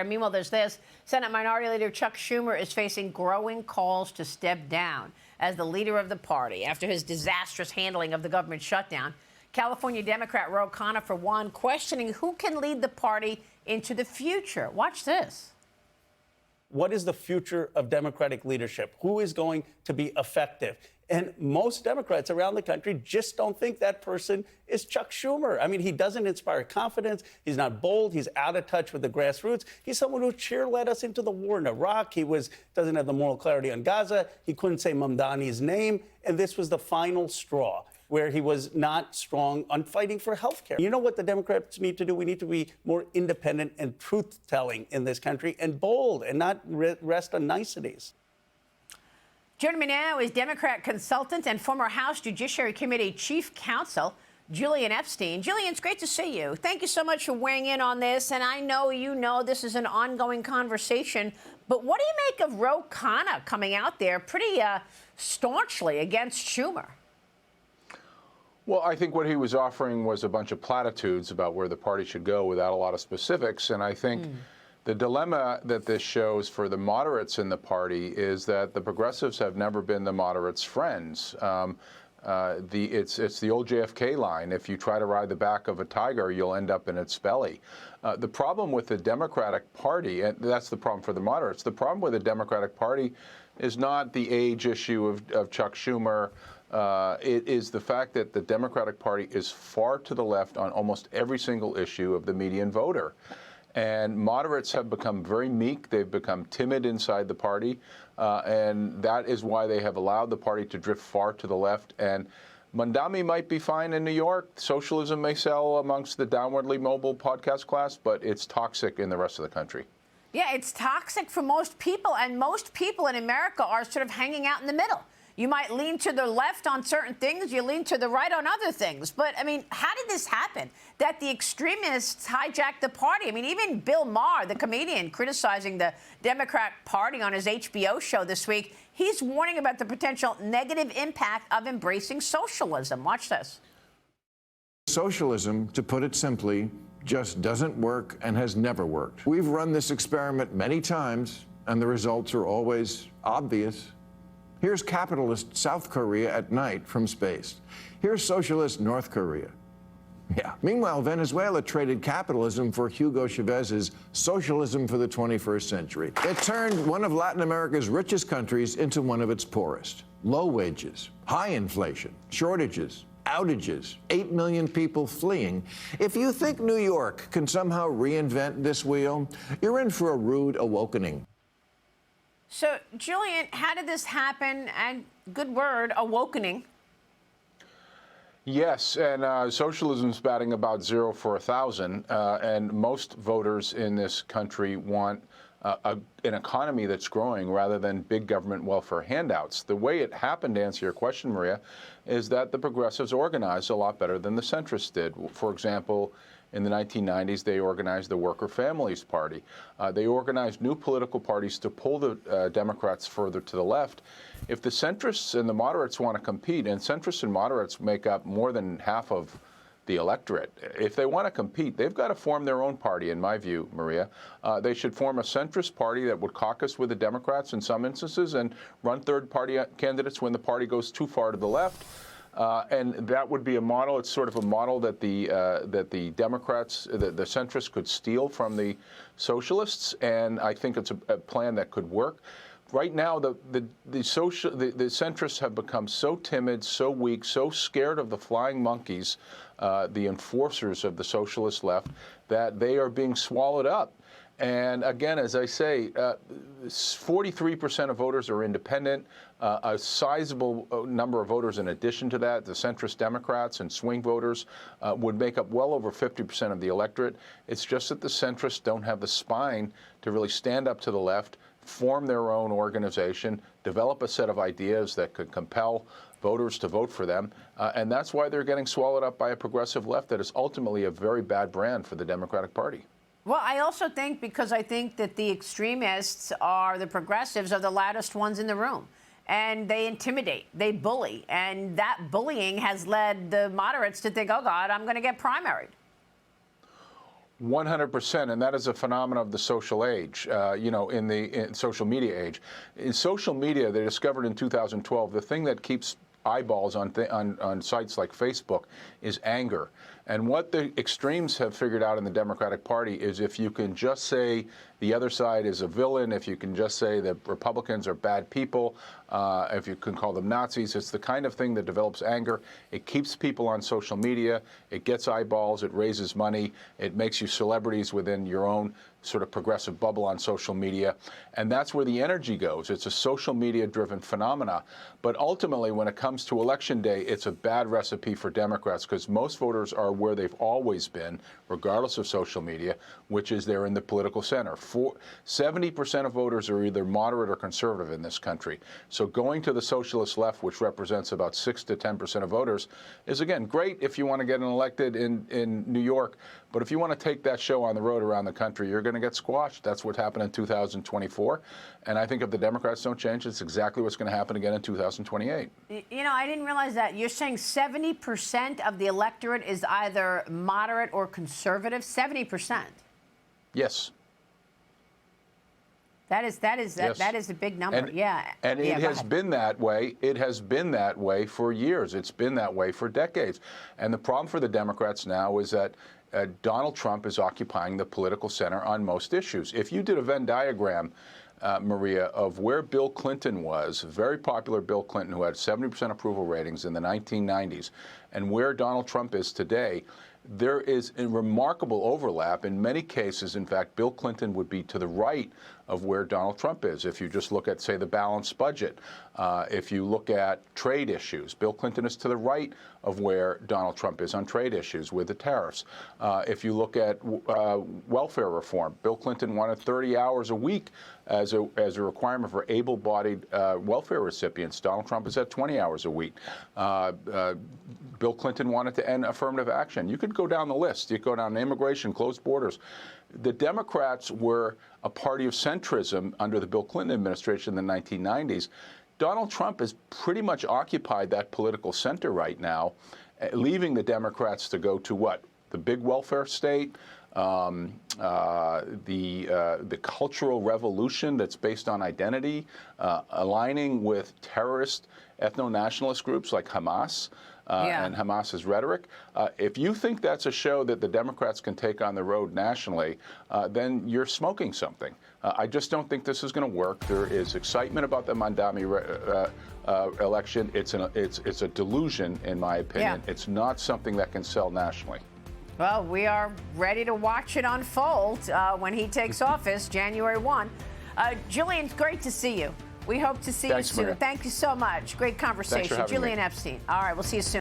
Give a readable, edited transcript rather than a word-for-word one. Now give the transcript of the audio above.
Meanwhile, there's this. Senate Minority Leader Chuck Schumer is facing growing calls to step down as the leader of the party after his disastrous handling of the government shutdown. California Democrat Ro Khanna, for one, questioning who can lead the party into the future. Watch this. What is the future of Democratic leadership? Who is going to be effective? And most Democrats around the country just don't think that person is Chuck Schumer. I mean, he doesn't inspire confidence. He's not bold. He's out of touch with the grassroots. He's someone who led us into the war in Iraq. He doesn't have the moral clarity on Gaza. He couldn't say Mamdani's name. And this was the final straw where he was not strong on fighting for health care. You know what the Democrats need to do? We need to be more independent and truth-telling in this country and bold and not rest on niceties. Joining me now is Democrat consultant and former House Judiciary Committee Chief Counsel, Julian Epstein. Julian, it's great to see you. Thank you so much for weighing in on this. And I know you know this is an ongoing conversation. But what do you make of Ro Khanna coming out there pretty staunchly against Schumer? Well, I think what he was offering was a bunch of platitudes about where the party should go without a lot of specifics. And I think the dilemma that this shows for the moderates in the party is that the progressives have never been the moderates' friends. It's the old JFK line: if you try to ride the back of a tiger, you'll end up in its belly. The problem with the Democratic Party, and that's the problem for the moderates, the problem with the Democratic Party is not the age issue of Chuck Schumer. It is the fact that the Democratic Party is far to the left on almost every single issue of the median voter. And moderates have become very meek. They've become timid inside the party. And that is why they have allowed the party to drift far to the left. And Mamdani might be fine in New York. Socialism may sell amongst the downwardly mobile podcast class, but it's toxic in the rest of the country. Yeah, it's toxic for most people. And most people in America are sort of hanging out in the middle. You might lean to the left on certain things, you lean to the right on other things. But, I mean, how did this happen, that the extremists hijacked the party? I mean, even Bill Maher, the comedian, criticizing the Democrat Party on his HBO show this week, he's warning about the potential negative impact of embracing socialism. Watch this. Socialism, to put it simply, just doesn't work and has never worked. We've run this experiment many times, and the results are always obvious. Here's capitalist South Korea at night from space. Here's socialist North Korea. Yeah. Meanwhile, Venezuela traded capitalism for Hugo Chavez's socialism for the 21st century. It turned one of Latin America's richest countries into one of its poorest. Low wages, high inflation, shortages, outages, 8 million people fleeing. If you think New York can somehow reinvent this wheel, you're in for a rude awakening. So, Julian, how did this happen? And good word, awakening. Yes, and socialism's batting about 0 for 1,000, and most voters in this country want an economy that's growing rather than big government welfare handouts. The way it happened, to answer your question, Maria, is that the progressives organized a lot better than the centrists did. For example, in the 1990s, they organized the Worker Families Party. They organized new political parties to pull the Democrats further to the left. If the centrists and the moderates want to compete, and centrists and moderates make up more than half of the electorate, if they want to compete, they've got to form their own party, in my view, Maria. They should form a centrist party that would caucus with the Democrats in some instances and run third-party candidates when the party goes too far to the left. And that would be a model. It's sort of a model that the Democrats, the centrists, could steal from the socialists, and I think it's a plan that could work. Right now, the centrists have become so timid, so weak, so scared of the flying monkeys, the enforcers of the socialist left, that they are being swallowed up. And again, as I say, 43% of voters are independent. A sizable number of voters in addition to that, the centrist Democrats and swing voters, would make up well over 50% of the electorate. It's just that the centrists don't have the spine to really stand up to the left, form their own organization, develop a set of ideas that could compel voters to vote for them. And that's why they're getting swallowed up by a progressive left that is ultimately a very bad brand for the Democratic Party. Well, I also think, because I think that the extremists are the progressives are the loudest ones in the room. And they intimidate, they bully. And that bullying has led the moderates to think, oh, God, I'm going to get primaried. 100%, and that is a phenomenon of the social age, in social media age. In social media, they discovered in 2012, the thing that keeps eyeballs on sites like Facebook is anger. And what the extremes have figured out in the Democratic Party is if you can just say the other side is a villain, if you can just say that Republicans are bad people, if you can call them Nazis, it's the kind of thing that develops anger. It keeps people on social media. It gets eyeballs. It raises money. It makes you celebrities within your own sort of progressive bubble on social media. And that's where the energy goes. It's a social media-driven phenomena. But ultimately, when it comes to Election Day, it's a bad recipe for Democrats because most voters are where they've always been, regardless of social media, which is they're in the political center. 70% of voters are either moderate or conservative in this country. So going to the socialist left, which represents about 6 to 10% of voters, is, again, great if you want to get elected in New York. But if you want to take that show on the road around the country, you're going to get squashed. That's what happened in 2024. And I think if the Democrats don't change, it's exactly what's going to happen again in 2028. You know, I didn't realize that. You're saying 70% of the electorate is either moderate or conservative? 70%? Yes. That is a big number. And, yeah. And it has been that way. It has been that way for years. It's been that way for decades. And the problem for the Democrats now is that Donald Trump is occupying the political center on most issues. If you did a Venn diagram, Maria, of where Bill Clinton was, very popular Bill Clinton, who had 70% approval ratings in the 1990s, and where Donald Trump is today, there is a remarkable overlap. In many cases, in fact, Bill Clinton would be to the right of where Donald Trump is. If you just look at, say, the balanced budget, if you look at trade issues, Bill Clinton is to the right of where Donald Trump is on trade issues with the tariffs. If you look at welfare reform, Bill Clinton wanted 30 hours a week as a requirement for able-bodied welfare recipients. Donald Trump is at 20 hours a week. Bill Clinton wanted to end affirmative action. You could go down the list. You could go down immigration, closed borders. The Democrats were a party of centrism under the Bill Clinton administration in the 1990s. Donald Trump has pretty much occupied that political center right now, leaving the Democrats to go to what? The big welfare state, the cultural revolution that's based on identity, aligning with terrorist ethno-nationalist groups like Hamas. And Hamas's rhetoric. If you think that's a show that the Democrats can take on the road nationally, then you're smoking something. I just don't think this is going to work. There is excitement about the Mandami election. It's a delusion, in my opinion. Yeah. It's not something that can sell nationally. Well, we are ready to watch it unfold when he takes office, January 1. Julian, great to see you. We hope to see you soon. Maria. Thank you so much. Great conversation. Thanks for having Julian me. Epstein. All right, we'll see you soon.